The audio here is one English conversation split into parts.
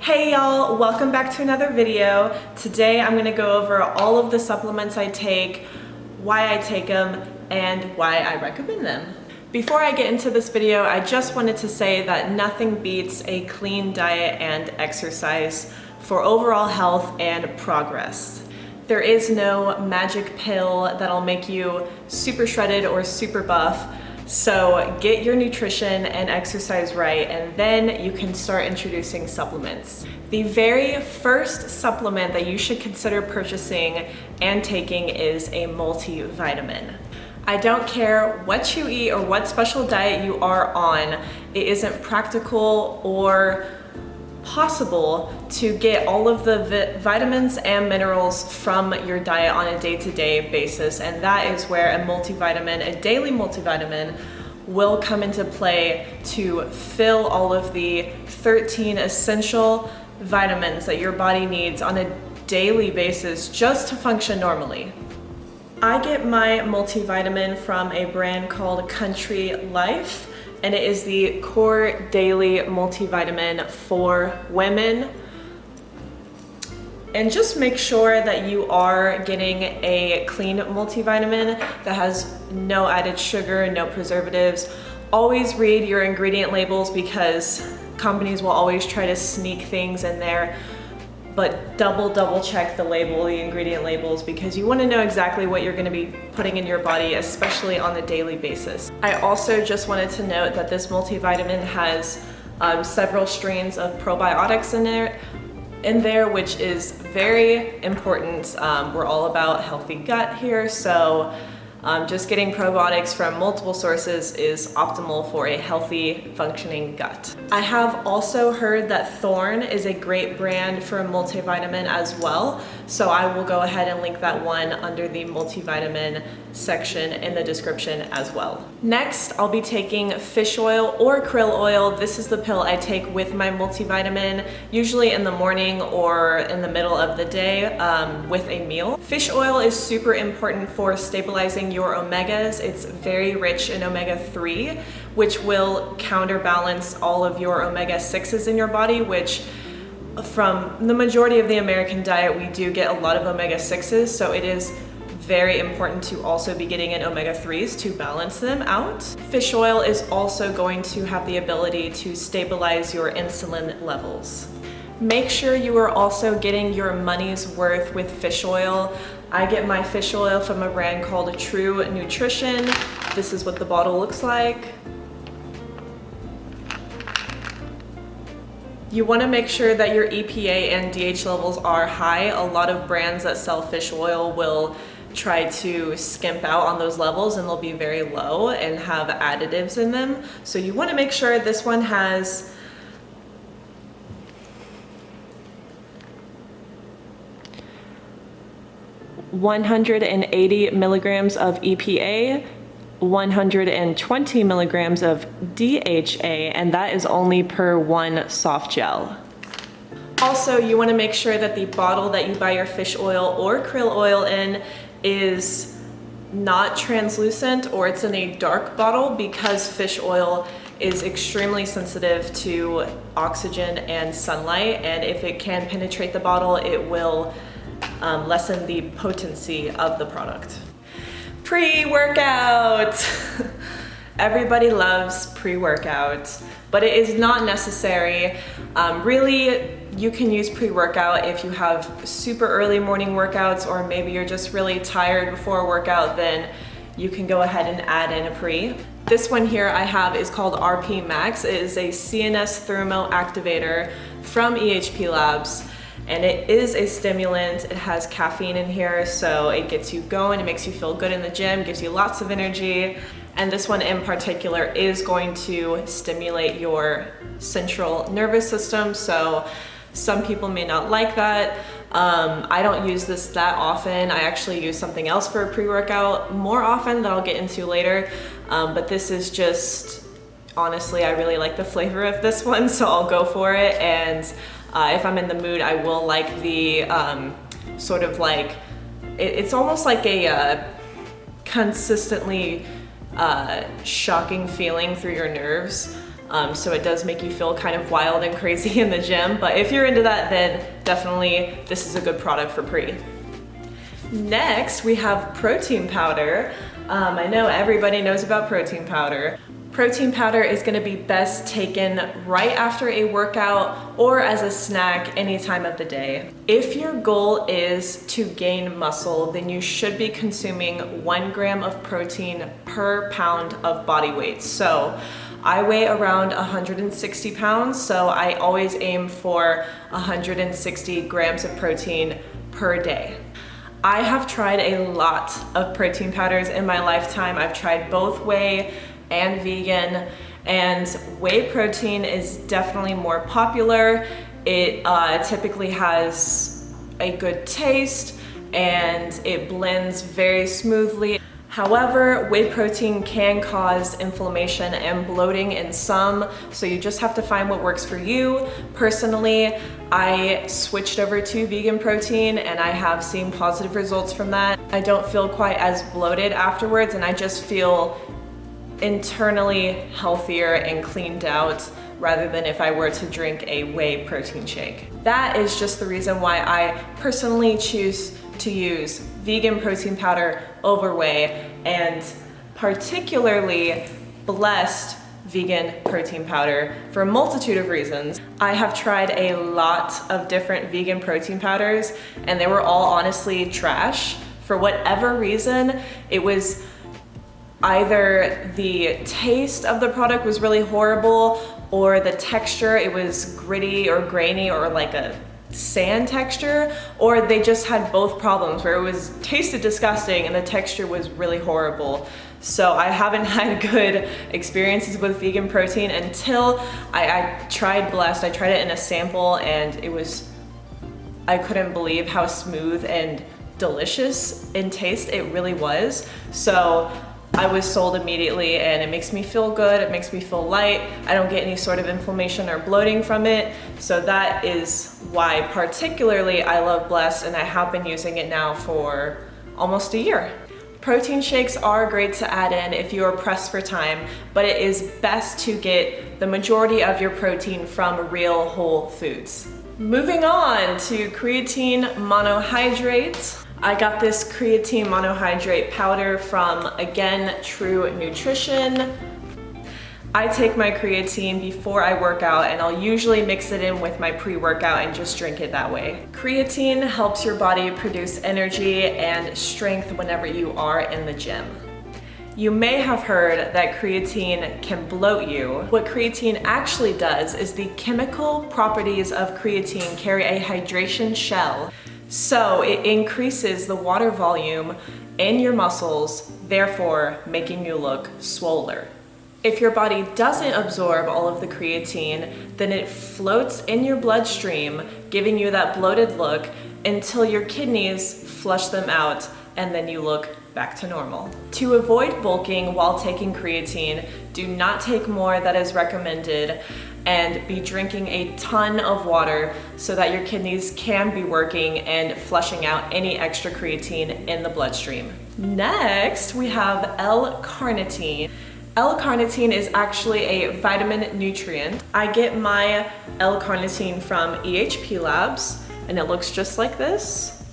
Hey y'all, welcome back to another video. Today I'm gonna go over all of the supplements I take, why I take them, and why I recommend them. Before I get into this video, I just wanted to say that nothing beats a clean diet and exercise for overall health and progress. There is no magic pill that'll make you super shredded or super buff. So get your nutrition and exercise right, and then you can start introducing supplements. The very first supplement that you should consider purchasing and taking is a multivitamin. I don't care what you eat or what special diet you are on, it isn't practical or possible to get all of the vitamins and minerals from your diet on a day-to-day basis, and that is where a multivitamin, a daily multivitamin, will come into play to fill all of the 13 essential vitamins that your body needs on a daily basis just to function normally. I get my multivitamin from a brand called Country Life, and it is the Core Daily Multivitamin for women. And just make sure that you are getting a clean multivitamin that has no added sugar, no preservatives. Always read your ingredient labels because companies will always try to sneak things in there, but double check the ingredient labels, because you want to know exactly what you're going to be putting in your body, especially on a daily basis. I also just wanted to note that this multivitamin has several strains of probiotics in there, which is very important. We're all about healthy gut here, so just getting probiotics from multiple sources is optimal for a healthy, functioning gut. I have also heard that Thorne is a great brand for a multivitamin as well, so I will go ahead and link that one under the multivitamin section in the description as well. Next, I'll be taking fish oil or krill oil. This is the pill I take with my multivitamin, usually in the morning or in the middle of the day with a meal. Fish oil is super important for stabilizing your omegas. It's very rich in omega-3, which will counterbalance all of your omega-6s in your body, which from the majority of the American diet, we do get a lot of omega-6s, so it is very important to also be getting in omega-3s to balance them out. Fish oil is also going to have the ability to stabilize your insulin levels. Make sure you are also getting your money's worth with fish oil. I get my fish oil from a brand called True Nutrition. This is what the bottle looks like. You want to make sure that your EPA and DH levels are high. A lot of brands that sell fish oil will try to skimp out on those levels, and they'll be very low and have additives in them. So you want to make sure this one has 180 milligrams of EPA, 120 milligrams of DHA, and that is only per one soft gel. Also, you want to make sure that the bottle that you buy your fish oil or krill oil in is not translucent, or it's in a dark bottle, because fish oil is extremely sensitive to oxygen and sunlight, and if it can penetrate the bottle, it will lessen the potency of the product. Pre-workout! Everybody loves pre-workout, but it is not necessary. Really, you can use pre-workout if you have super early morning workouts, or maybe you're just really tired before a workout, then you can go ahead and add in a pre. This one here I have is called RP Max. It is a CNS thermo activator from EHP Labs, and it is a stimulant. It has caffeine in here, so it gets you going, it makes you feel good in the gym, gives you lots of energy. And this one in particular is going to stimulate your central nervous system, so some people may not like that. I don't use this that often. I actually use something else for a pre-workout more often that I'll get into later. But this is just, honestly, I really like the flavor of this one, so I'll go for it. And if I'm in the mood, I will like the sort of like, it's almost like a consistently shocking feeling through your nerves. So it does make you feel kind of wild and crazy in the gym, but if you're into that, then definitely this is a good product for pre. Next, we have protein powder. I know everybody knows about protein powder. Protein powder is gonna be best taken right after a workout or as a snack any time of the day. If your goal is to gain muscle, then you should be consuming 1 gram of protein per pound of body weight. So I weigh around 160 pounds, so I always aim for 160 grams of protein per day. I have tried a lot of protein powders in my lifetime. I've tried both whey and vegan, and whey protein is definitely more popular. It typically has a good taste and it blends very smoothly. However, whey protein can cause inflammation and bloating in some, so you just have to find what works for you. Personally, I switched over to vegan protein and I have seen positive results from that. I don't feel quite as bloated afterwards, and I just feel internally healthier and cleaned out rather than if I were to drink a whey protein shake. That is just the reason why I personally choose to use vegan protein powder over whey, and particularly blessed vegan protein powder for a multitude of reasons. I have tried a lot of different vegan protein powders and they were all honestly trash. For whatever reason, it was either the taste of the product was really horrible, or the texture, it was gritty or grainy or like a sand texture, or they just had both problems where it was tasted disgusting and the texture was really horrible. So I haven't had good experiences with vegan protein until I tried Blessed. I tried it in a sample and I couldn't believe how smooth and delicious in taste it really was. So I was sold immediately, and it makes me feel good, it makes me feel light, I don't get any sort of inflammation or bloating from it, so that is why particularly I love Blessed, and I have been using it now for almost a year. Protein shakes are great to add in if you are pressed for time, but it is best to get the majority of your protein from real whole foods. Moving on to creatine monohydrate. I got this creatine monohydrate powder from, again, True Nutrition. I take my creatine before I work out, and I'll usually mix it in with my pre-workout and just drink it that way. Creatine helps your body produce energy and strength whenever you are in the gym. You may have heard that creatine can bloat you. What creatine actually does is the chemical properties of creatine carry a hydration shell. So it increases the water volume in your muscles, therefore making you look swoller. If your body doesn't absorb all of the creatine, then it floats in your bloodstream, giving you that bloated look until your kidneys flush them out, and then you look back to normal. To avoid bulking while taking creatine, do not take more than is recommended, and be drinking a ton of water so that your kidneys can be working and flushing out any extra creatine in the bloodstream. Next, we have L-carnitine. L-carnitine is actually a vitamin nutrient. I get my L-carnitine from EHP Labs, and it looks just like this.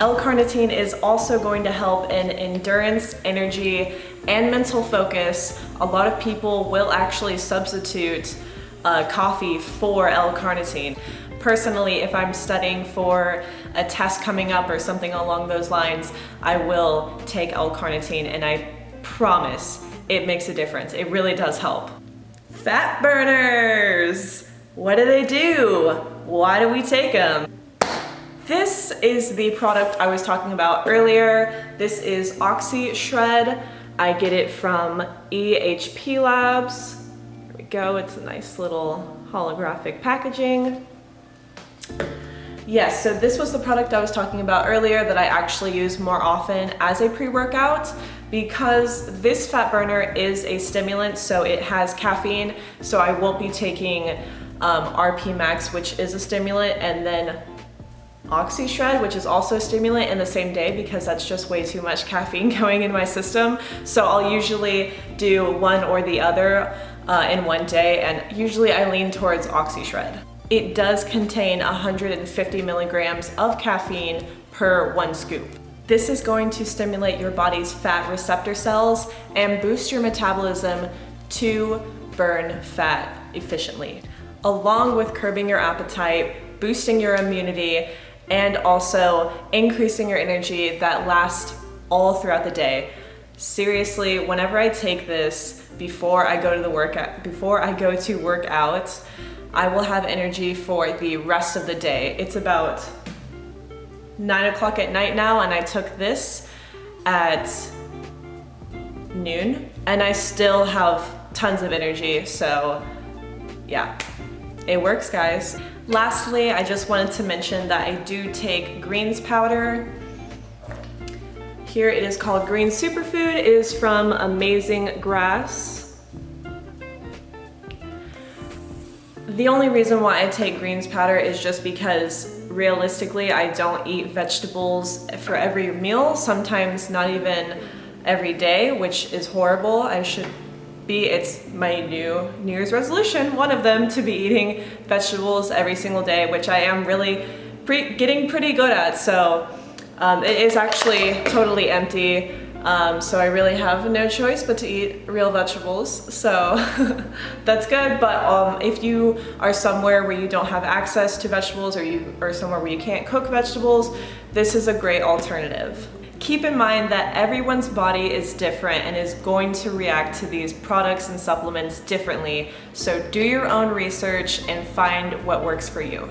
L-carnitine is also going to help in endurance, energy, and mental focus. A lot of people will actually substitute coffee for L-carnitine. Personally, if I'm studying for a test coming up or something along those lines, I will take L-carnitine, and I promise it makes a difference. It really does help. Fat burners! What do they do? Why do we take them? This is the product I was talking about earlier. This is Oxy Shred. I get it from EHP Labs. There we go, it's a nice little holographic packaging. Yes, so this was the product I was talking about earlier that I actually use more often as a pre-workout, because this fat burner is a stimulant, so it has caffeine, so I won't be taking RP Max, which is a stimulant, and then OxyShred, which is also a stimulant, in the same day because that's just way too much caffeine going in my system. So I'll usually do one or the other in one day, and usually I lean towards OxyShred. It does contain 150 milligrams of caffeine per 1 scoop. This is going to stimulate your body's fat receptor cells and boost your metabolism to burn fat efficiently, along with curbing your appetite, boosting your immunity, and also increasing your energy that lasts all throughout the day. Seriously, whenever I take this before I go to work out, I will have energy for the rest of the day. It's about 9 o'clock at night now, and I took this at noon, and I still have tons of energy, so yeah, it works, guys. Lastly, I just wanted to mention that I do take greens powder. Here it is called Green Superfood. It is from Amazing Grass. The only reason why I take greens powder is just because realistically I don't eat vegetables for every meal, sometimes not even every day, which is horrible. It's my New Year's resolution, one of them, to be eating vegetables every single day, which I am really getting pretty good at. So it is actually totally empty. So I really have no choice but to eat real vegetables. So that's good. But if you are somewhere where you don't have access to vegetables, or you are somewhere where you can't cook vegetables, this is a great alternative. Keep in mind that everyone's body is different and is going to react to these products and supplements differently, so do your own research and find what works for you.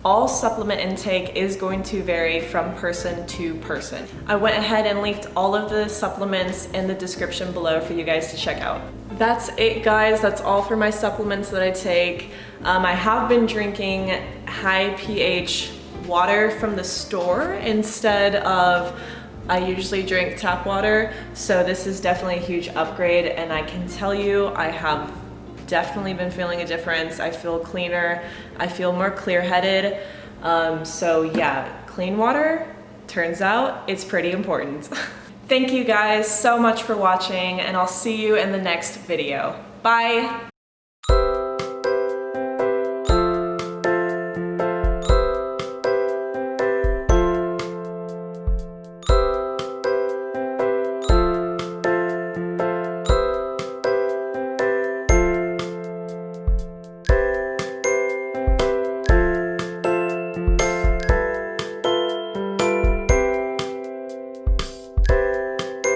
All supplement intake is going to vary from person to person. I went ahead and linked all of the supplements in the description below for you guys to check out. That's it, guys. That's all for my supplements that I take. I have been drinking high pH water from the store instead of, I usually drink tap water, so this is definitely a huge upgrade, and I can tell you I have definitely been feeling a difference. I feel cleaner, I feel more clear-headed. So yeah, clean water, turns out it's pretty important. Thank you guys so much for watching, and I'll see you in the next video. Bye!